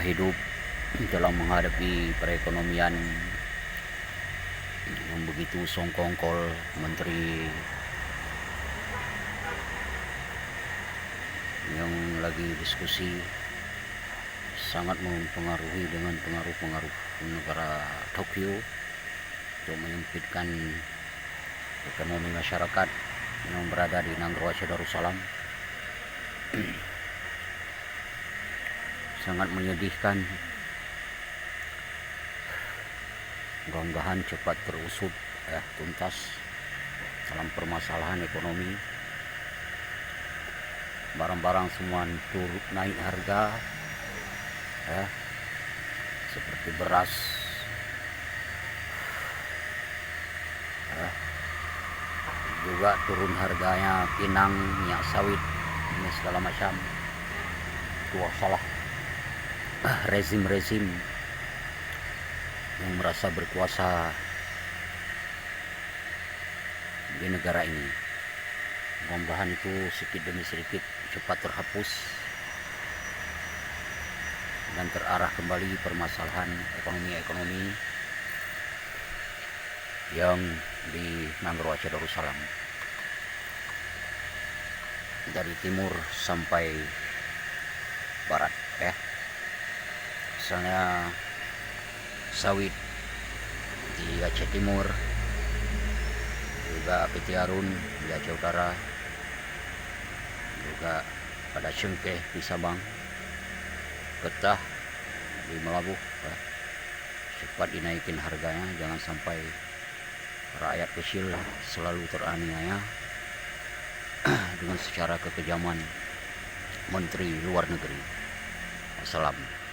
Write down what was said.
hidup dalam menghadapi perekonomian yang begitu songkongkol. Menteri yang lagi diskusi sangat mempengaruhi dengan pengaruh-pengaruh negara Tokyo untuk menyempitkan ekonomi masyarakat yang berada di Nanggroace Darussalam. Sangat menyedihkan. Mudah-mudahan cepat terusut tuntas dalam permasalahan ekonomi. Barang-barang semua turut naik harga, seperti beras, juga turun harganya pinang, minyak sawit, ini segala macam. Itu salah rezim-rezim yang merasa berkuasa di negara ini. Mudah-mudahan itu sedikit demi sedikit cepat terhapus dan terarah kembali permasalahan ekonomi yang di Nanggroace Darussalam, dari timur sampai barat. Misalnya sawit di Aceh Timur, juga Petiarun di Aceh Utara, juga pada Cengkeh di Sabang, getah di Melabuh, cepat dinaikin harganya. Jangan sampai rakyat kecil selalu teraniaya dengan secara kekejaman Menteri Luar Negeri. Wassalam.